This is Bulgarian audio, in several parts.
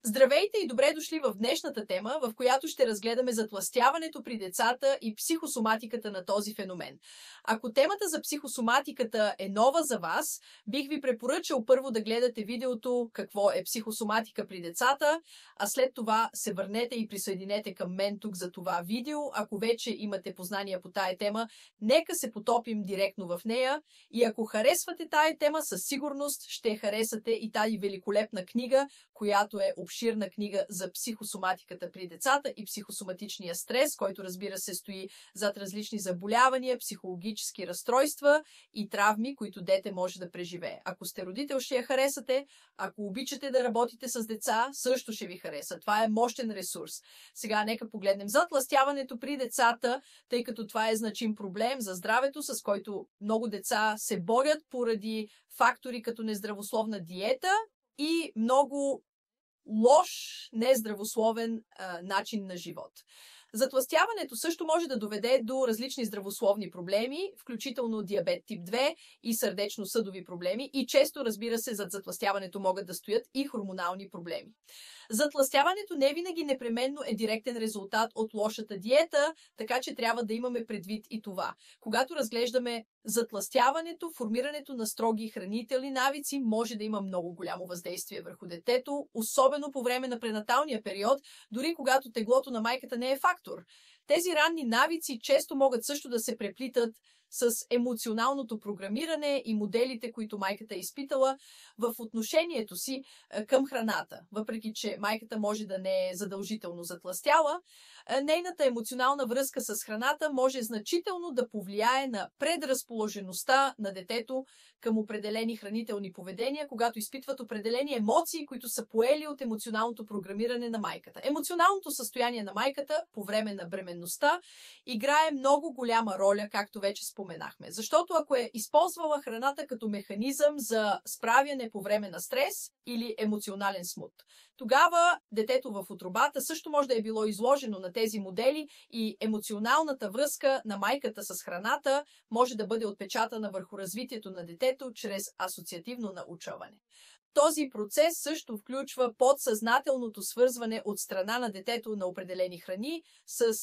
Здравейте и добре дошли в днешната тема, в която ще разгледаме затлъстяването при децата и психосоматиката на този феномен. Ако темата за психосоматиката е нова за вас, бих ви препоръчал първо да гледате видеото какво е психосоматика при децата, а след това се върнете и присъединете към мен тук за това видео. Ако вече имате познания по тая тема, нека се потопим директно в нея и ако харесвате тая тема, със сигурност ще харесате и тази великолепна книга, която е обширна книга за психосоматиката при децата и психосоматичния стрес, който разбира се стои зад различни заболявания, психологически разстройства и травми, които дете може да преживее. Ако сте родител, ще я харесате. Ако обичате да работите с деца, също ще ви хареса. Това е мощен ресурс. Сега нека погледнем затлъстяването при децата, тъй като това е значим проблем за здравето, с който много деца се борят поради фактори като нездравословна диета и много лош, нездравословен начин на живот. Затлъстяването също може да доведе до различни здравословни проблеми, включително диабет тип 2 и сърдечно-съдови проблеми и често, разбира се, зад затлъстяването могат да стоят и хормонални проблеми. Затлъстяването не винаги непременно е директен резултат от лошата диета, така че трябва да имаме предвид и това. Когато разглеждаме затлъстяването, формирането на строги хранителни навици може да има много голямо въздействие върху детето, особено по време на пренаталния период, дори когато теглото на майката не е фактор. Тези ранни навици често могат също да се преплитат с емоционалното програмиране и моделите, които майката е изпитала в отношението си към храната. Въпреки че майката може да не е задължително затлъстяла, нейната емоционална връзка с храната може значително да повлияе на предразположеността на детето към определени хранителни поведения, когато изпитват определени емоции, които са поели от емоционалното програмиране на майката. Емоционалното състояние на майката по време на бременността играе много голяма роля, както вече споменахме. Защото ако е използвала храната като механизъм за справяне по време на стрес или емоционален смут, тогава детето в утробата също може да е било изложено на тези модели и емоционалната връзка на майката с храната може да бъде отпечатана върху развитието на детето чрез асоциативно научаване. Този процес също включва подсъзнателното свързване от страна на детето на определени храни с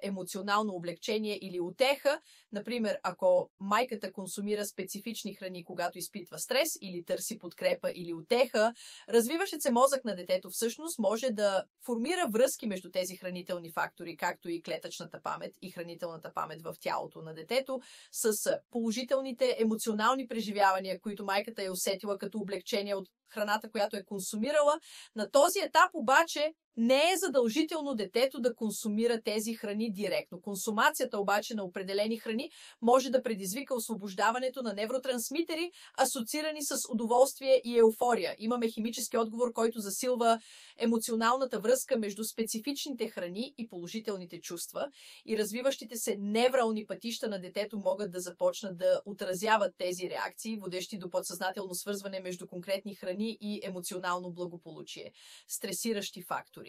емоционално облегчение или утеха. Например, ако майката консумира специфични храни, когато изпитва стрес или търси подкрепа или утеха, развиващият се мозък на детето всъщност може да формира връзки между тези хранителни фактори, както и клетъчната памет и хранителната памет в тялото на детето, с положителните емоционални преживявания, които майката е усетила като облегчение от храната, която е консумирала. На този етап обаче не е задължително детето да консумира тези храни директно. Консумацията обаче на определени храни може да предизвика освобождаването на невротрансмитери, асоциирани с удоволствие и еуфория. Имаме химически отговор, който засилва емоционалната връзка между специфичните храни и положителните чувства и развиващите се неврални пътища на детето могат да започнат да отразяват тези реакции, водещи до подсъзнателно свързване между конкретни храни и емоционално благополучие. Стресиращи фактори.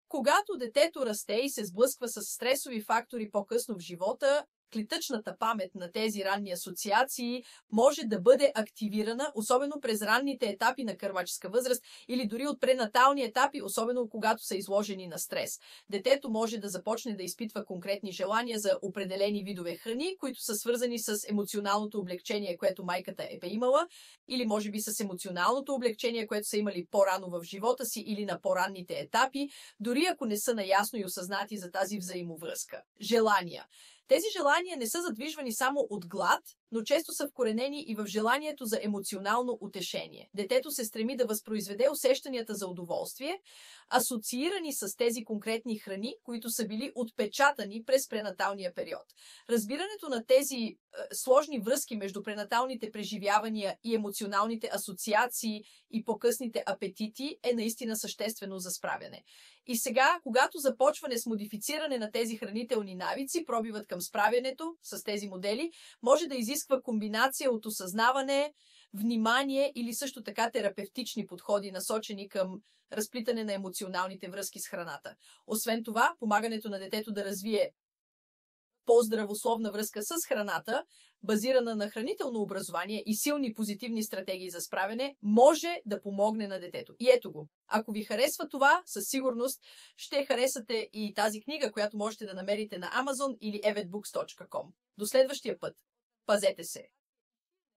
Когато детето расте и се сблъсква с стресови фактори по-късно в живота, клетъчната памет на тези ранни асоциации може да бъде активирана, особено през ранните етапи на кърмаческа възраст или дори от пренатални етапи, особено когато са изложени на стрес. Детето може да започне да изпитва конкретни желания за определени видове храни, които са свързани с емоционалното облегчение, което майката е имала, или може би с емоционалното облегчение, което са имали по-рано в живота си или на по-ранните етапи, дори ако не са наясно и осъзнати за тази взаимовръзка. Желания. Тези желания не са задвижвани само от глад, но често са вкоренени и в желанието за емоционално утешение. Детето се стреми да възпроизведе усещанията за удоволствие, асоциирани с тези конкретни храни, които са били отпечатани през пренаталния период. Разбирането на тези сложни връзки между пренаталните преживявания и емоционалните асоциации и по-късните апетити е наистина съществено за справяне. И сега, когато започване с модифициране на тези хранителни навици, пробиват към справянето с тези модели, може да изисква комбинация от осъзнаване, внимание или също така терапевтични подходи, насочени към разплитане на емоционалните връзки с храната. Освен това, помагането на детето да развие по-здравословна връзка с храната, базирана на хранително образование и силни позитивни стратегии за справяне, може да помогне на детето. И ето го. Ако ви харесва това, със сигурност ще харесате и тази книга, която можете да намерите на Amazon или evetbooks.com. До следващия път. Пазете се!